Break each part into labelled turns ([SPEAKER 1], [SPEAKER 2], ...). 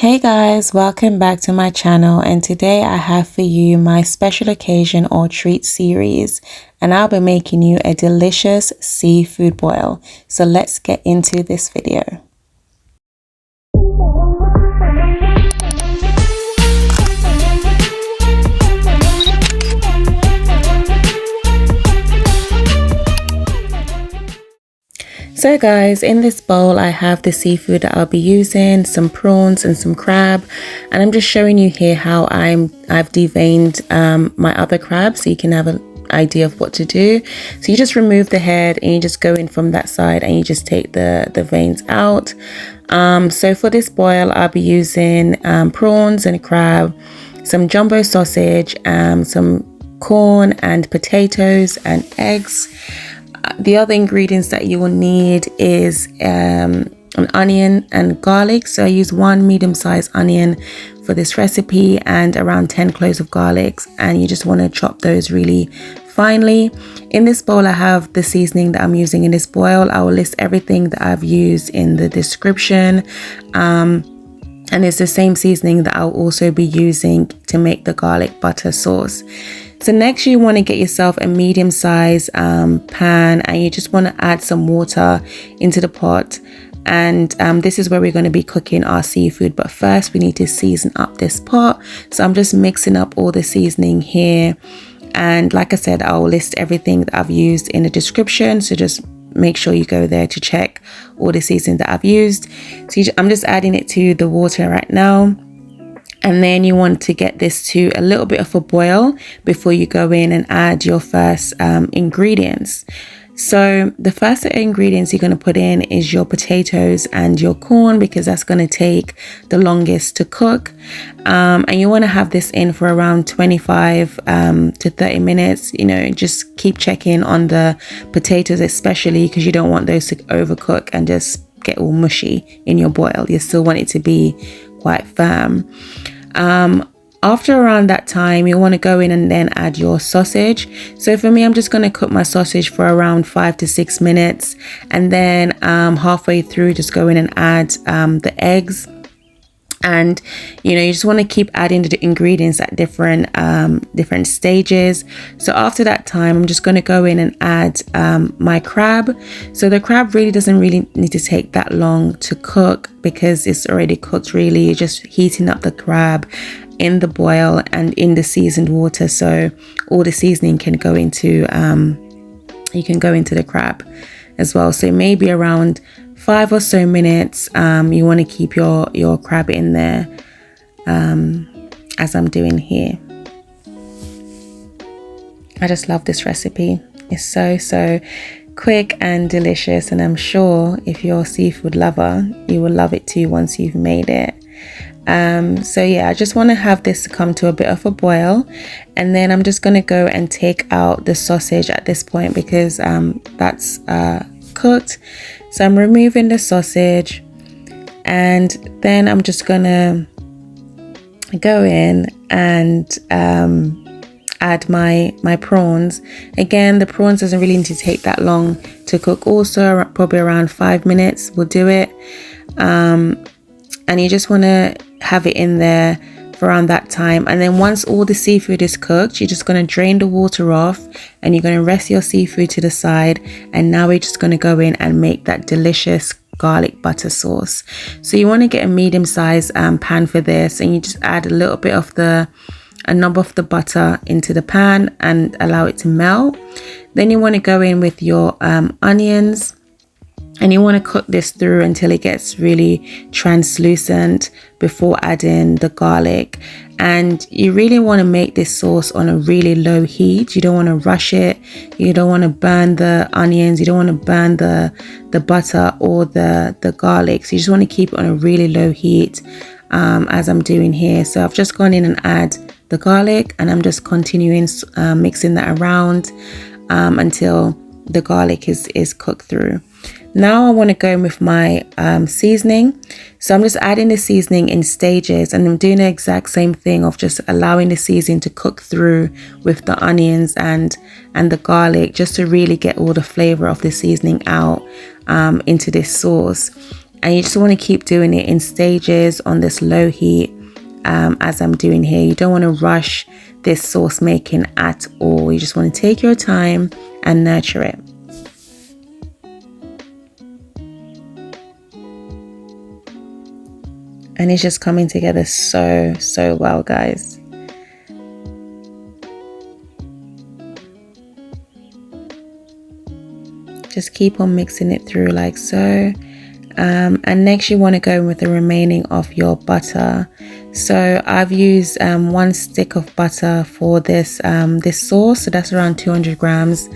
[SPEAKER 1] Hey guys, welcome back to my channel, and today I have for you my special occasion or treat series, and I'll be making you a delicious seafood boil. So let's get into this video. So guys, in this bowl I have the seafood that I'll be using, some prawns and some crab, and I'm just showing you here how I've deveined my other crab so you can have an idea of what to do. So you just remove the head and you just go in from that side and you just take the veins out. So for this boil I'll be using prawns and crab, some jumbo sausage, some corn and potatoes and eggs. The other ingredients that you will need is an onion and garlic. So I use one medium-sized onion for this recipe and around 10 cloves of garlic, and you just want to chop those really finely. In this bowl I have the seasoning that I'm using in this boil. I will list everything that I've used in the description, and it's the same seasoning that I'll also be using to make the garlic butter sauce. So next you want to get yourself a medium-sized pan, and you just want to add some water into the pot, and this is where we're going to be cooking our seafood. But first we need to season up this pot, so I'm just mixing up all the seasoning here, and like I said, I'll list everything that I've used in the description, so just make sure you go there to check all the seasoning that I've used. So I'm just adding it to the water right now. And then you want to get this to a little bit of a boil before you go in and add your first ingredients. So the first ingredients you're going to put in is your potatoes and your corn, because that's going to take the longest to cook. And you want to have this in for around 25 to 30 minutes. You know, just keep checking on the potatoes, especially because you don't want those to overcook and just get all mushy in your boil. You still want it to be quite firm. After around that time you want to go in and then add your sausage. So for me, I'm just going to cook my sausage for around 5 to 6 minutes, and then halfway through just go in and add the eggs. And you know, you just want to keep adding the ingredients at different stages. So after that time I'm just going to go in and add my crab. So the crab really doesn't need to take that long to cook, because it's already cooked. Really, you're just heating up the crab in the boil and in the seasoned water, so all the seasoning can go into the crab as well. So maybe around 5 or so minutes, you want to keep your crab in there, as I'm doing here. I just love this recipe. It's so quick and delicious, and I'm sure if you're a seafood lover you will love it too once you've made it. So yeah, I just want to have this come to a bit of a boil, and then I'm just going to go and take out the sausage at this point, because that's cooked. So I'm removing the sausage, and then I'm just gonna go in and add my prawns. Again, the prawns doesn't really need to take that long to cook. Also, probably around 5 minutes will do it. And you just want to have it in there for around that time. And then once all the seafood is cooked, you're just going to drain the water off, and you're going to rest your seafood to the side. And now we're just going to go in and make that delicious garlic butter sauce. So you want to get a medium-sized pan for this, and you just add a little bit of a knob of the butter into the pan and allow it to melt. Then you want to go in with your onions, and you want to cook this through until it gets really translucent before adding the garlic. And you really want to make this sauce on a really low heat. You don't want to rush it. You don't want to burn the onions. You don't want to burn the butter or the garlic. So you just want to keep it on a really low heat, as I'm doing here. So I've just gone in and add the garlic, and I'm just continuing mixing that around until the garlic is cooked through. Now I want to go in with my seasoning. So I'm just adding the seasoning in stages, and I'm doing the exact same thing of just allowing the seasoning to cook through with the onions and the garlic, just to really get all the flavor of the seasoning out into this sauce. And you just want to keep doing it in stages on this low heat, as I'm doing here. You don't want to rush this sauce making at all. You just want to take your time and nurture it. And it's just coming together so well, guys. Just keep on mixing it through like so. And next you want to go with the remaining of your butter. So I've used 1 stick of butter for this this sauce, so that's around 200 grams,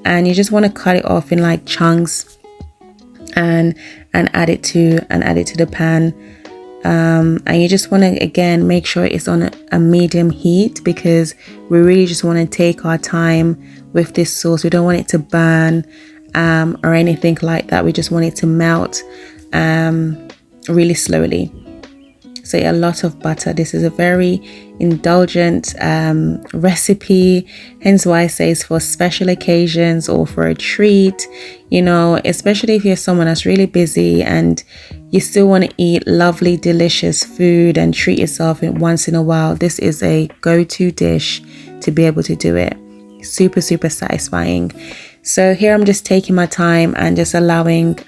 [SPEAKER 1] and you just want to cut it off in like chunks and add it to the pan. And you just want to again make sure it's on a medium heat, because we really just want to take our time with this sauce. We don't want it to burn or anything like that. We just want it to melt really slowly. So a lot of butter. This is a very indulgent recipe, hence why I say it's for special occasions or for a treat, you know, especially if you're someone that's really busy and you still want to eat lovely delicious food and treat yourself once in a while. This is a go-to dish to be able to do it. Super satisfying. So here I'm just taking my time and just allowing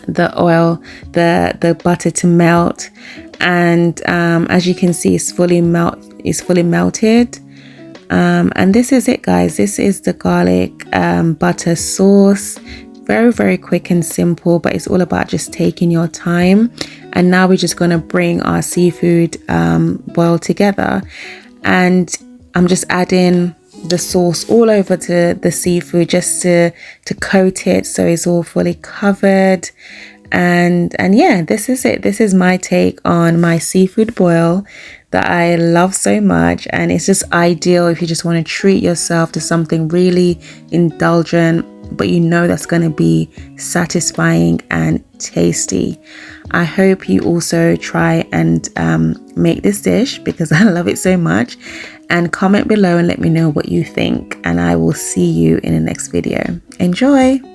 [SPEAKER 1] the oil, the butter to melt, and as you can see, it's fully melted. And this is it, guys. This is the garlic butter sauce. Very quick and simple, but it's all about just taking your time. And now we're just going to bring our seafood boil together, and I'm just adding the sauce all over to the seafood just to coat it so it's all fully covered. And yeah, this is it. This is my take on my seafood boil that I love so much, and it's just ideal if you just want to treat yourself to something really indulgent, but you know that's going to be satisfying and tasty. I hope you also try and make this dish, because I love it so much. And comment below and let me know what you think, and I will see you in the next video. Enjoy!